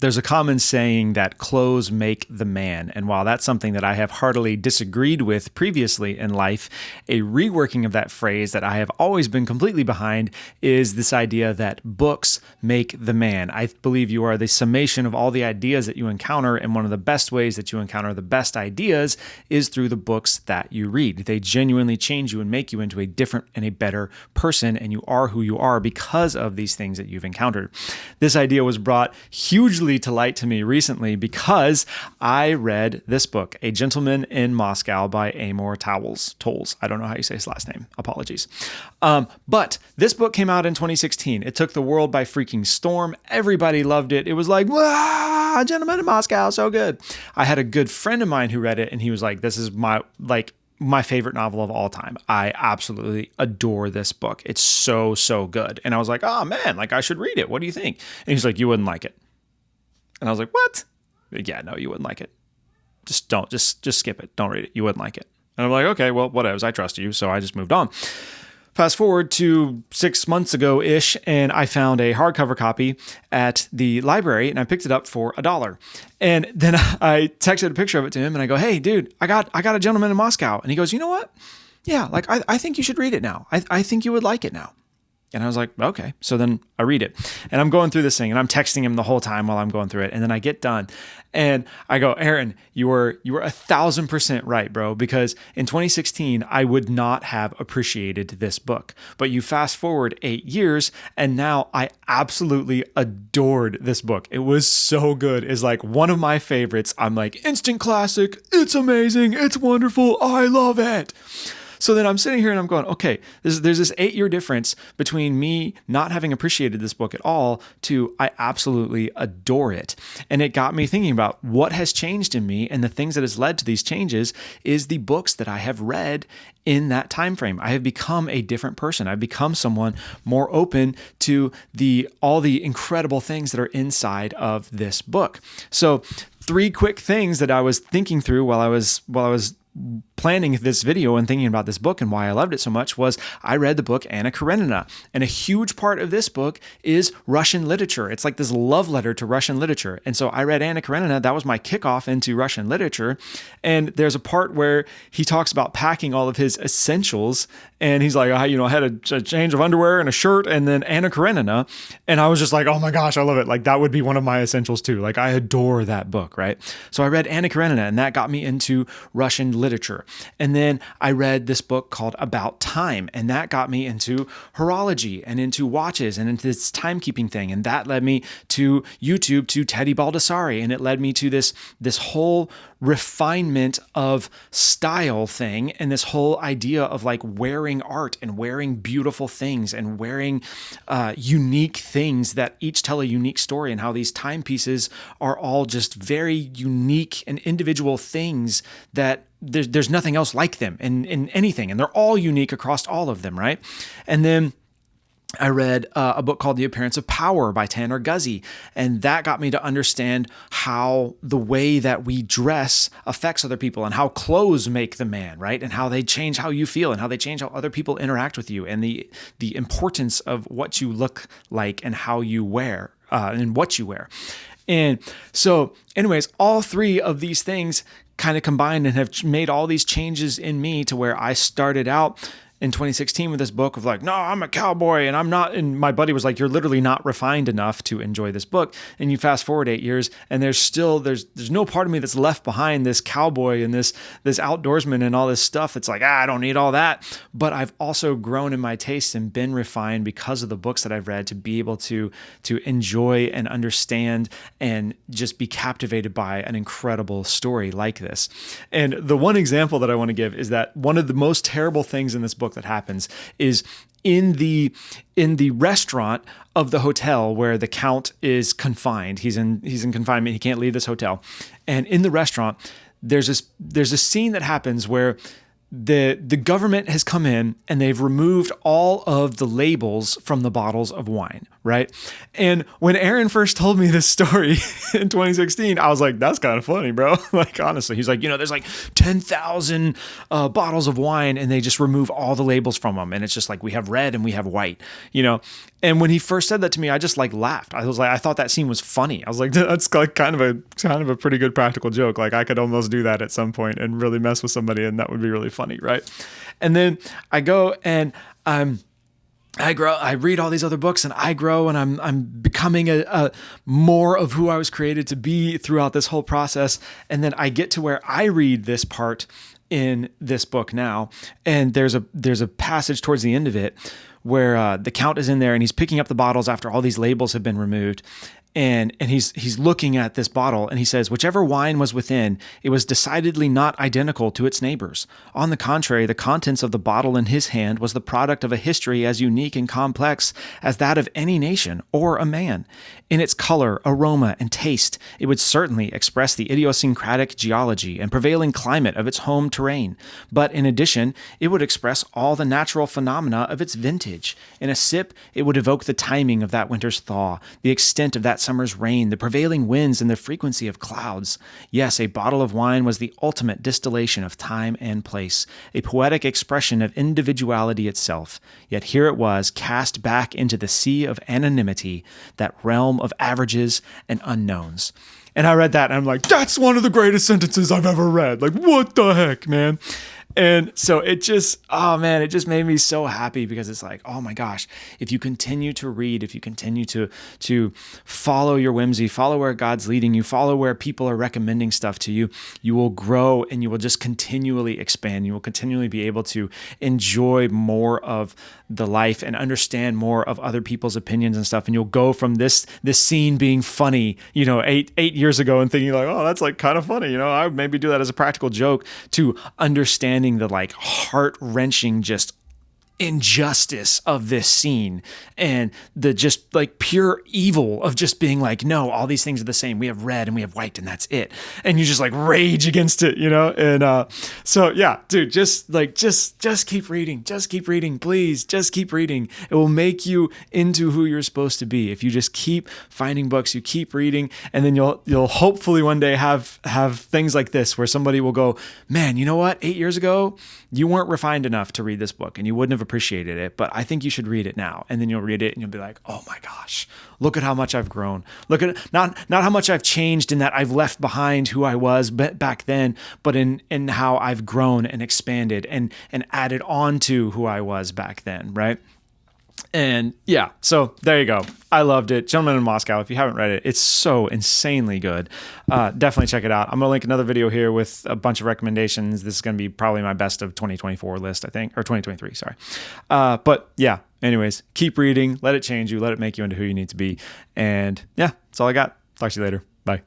There's a common saying that clothes make the man. And while that's something that I have heartily disagreed with previously in life, a reworking of that phrase that I have always been completely behind is this idea that books make the man. I believe you are the summation of all the ideas that you encounter, and one of the best ways that you encounter the best ideas is through the books that you read. They genuinely change you and make you into a different and a better person, and you are who you are because of these things that you've encountered. This idea was brought hugely to light to me recently because I read this book, A Gentleman in Moscow by Amor Towles. I don't know how you say his last name. Apologies. But this book came out in 2016. It took the world by freaking storm. Everybody loved it. It was like, wow, A Gentleman in Moscow, so good. I had a good friend of mine who read it, and he was like, this is my favorite novel of all time. I absolutely adore this book. It's so, so good. And I was like, oh man, I should read it. What do you think? And he's like, you wouldn't like it. And I was like, what? Yeah, no, you wouldn't like it. Just skip it. Don't read it. You wouldn't like it. And I'm like, okay, well, whatever. I trust you. So I just moved on. Fast forward to 6 months ago-ish, and I found a hardcover copy at the library, and I picked it up for $1. And then I texted a picture of it to him, and I go, hey, dude, I got A Gentleman in Moscow. And he goes, you know what? Yeah, I think you should read it now. I think you would like it now. And I was like, okay. So then I read it, and I'm going through this thing, and I'm texting him the whole time while I'm going through it. And then I get done, and I go, Aaron, you were 1,000% right, bro. Because in 2016, I would not have appreciated this book. But you fast forward 8 years, and now I absolutely adored this book. It was so good. It's like one of my favorites. I'm like, instant classic. It's amazing. It's wonderful. I love it. So then I'm sitting here and I'm going, okay, there's this 8-year difference between me not having appreciated this book at all to I absolutely adore it. And it got me thinking about what has changed in me, and the things that has led to these changes is the books that I have read in that time frame. I have become a different person. I've become someone more open to all the incredible things that are inside of this book. So 3 quick things that I was thinking through while I was planning this video and thinking about this book and why I loved it so much was I read the book Anna Karenina. And a huge part of this book is Russian literature. It's like this love letter to Russian literature. And so I read Anna Karenina. That was my kickoff into Russian literature. And there's a part where he talks about packing all of his essentials. And he's like, I had a change of underwear and a shirt and then Anna Karenina. And I was just like, oh my gosh, I love it. Like that would be one of my essentials too. Like I adore that book, right? So I read Anna Karenina, and that got me into Russian literature. And then I read this book called About Time, and that got me into horology and into watches and into this timekeeping thing. And that led me to YouTube, to Teddy Baldessari. And it led me to this whole refinement of style thing, and this whole idea of like wearing art and wearing beautiful things and wearing unique things that each tell a unique story, and how these timepieces are all just very unique and individual things that there's nothing else like them in anything. And they're all unique across all of them, right? And then I read a book called The Appearance of Power by Tanner Guzy, and that got me to understand how the way that we dress affects other people, and how clothes make the man, right? And how they change how you feel, and how they change how other people interact with you, and the importance of what you look like and how you wear and what you wear. And so anyways, all 3 of these things kind of combined and have made all these changes in me to where I started out in 2016 with this book of like, no, I'm a cowboy and I'm not. And my buddy was like, you're literally not refined enough to enjoy this book. And you fast forward 8 years, and there's no part of me that's left behind this cowboy and this outdoorsman and all this stuff. It's like, I don't need all that. But I've also grown in my taste and been refined because of the books that I've read to be able to enjoy and understand and just be captivated by an incredible story like this. And the one example that I want to give is that one of the most terrible things in this book that happens is in the restaurant of the hotel where the Count is confined. He's in confinement. He can't leave this hotel. And in the restaurant, there's a scene that happens where the government has come in and they've removed all of the labels from the bottles of wine, right? And when Aaron first told me this story in 2016, I was like, that's kind of funny, bro. Like, honestly, he's like, there's like 10,000 bottles of wine and they just remove all the labels from them. And it's just like, we have red and we have white, And when he first said that to me, I just like laughed. I thought that scene was funny. I was like, that's like kind of a pretty good practical joke. Like I could almost do that at some point and really mess with somebody, and that would be really funny, right? And then I go and I grow. I read all these other books, and I grow, and I'm becoming a more of who I was created to be throughout this whole process. And then I get to where I read this part in this book now, and there's a passage towards the end of it where the Count is in there, and he's picking up the bottles after all these labels have been removed. And he's looking at this bottle, and he says, whichever wine was within, it was decidedly not identical to its neighbors. On the contrary, the contents of the bottle in his hand was the product of a history as unique and complex as that of any nation or a man. In its color, aroma, and taste, it would certainly express the idiosyncratic geology and prevailing climate of its home terrain. But in addition, it would express all the natural phenomena of its vintage. In a sip, it would evoke the timing of that winter's thaw, the extent of that summer's rain, the prevailing winds, and the frequency of clouds. Yes, a bottle of wine was the ultimate distillation of time and place, a poetic expression of individuality itself. Yet here it was, cast back into the sea of anonymity, that realm of averages and unknowns. And I read that, and I'm like, that's one of the greatest sentences I've ever read. Like, what the heck, man? And so it just made me so happy, because it's like, oh my gosh, if you continue to read, if you continue to follow your whimsy, follow where God's leading you, follow where people are recommending stuff to you, you will grow and you will just continually expand. You will continually be able to enjoy more of the life and understand more of other people's opinions and stuff. And you'll go from this scene being funny, 8 years ago, and thinking like, oh, that's like kind of funny. I would maybe do that as a practical joke, to understanding the like heart-wrenching just injustice of this scene, and the just like pure evil of just being like, no, all these things are the same. We have red and we have white, and that's it. And you just like rage against it, And so yeah, dude, just keep reading. Just keep reading, please. Just keep reading. It will make you into who you're supposed to be. If you just keep finding books, you keep reading, and then you'll hopefully one day have things like this where somebody will go, man, you know what? 8 years ago, you weren't refined enough to read this book, and you wouldn't have appreciated it, but I think you should read it now. And then you'll read it and you'll be like, oh my gosh, look at how much I've grown. Look at not how much I've changed in that I've left behind who I was back then, but in how I've grown and expanded and added on to who I was back then, right? And yeah, so there you go. I loved it. Gentleman in Moscow. If you haven't read it, it's so insanely good. Definitely check it out. I'm going to link another video here with a bunch of recommendations. This is going to be probably my best of 2024 list, I think, or 2023, sorry. But yeah, anyways, keep reading. Let it change you. Let it make you into who you need to be. And yeah, that's all I got. Talk to you later. Bye.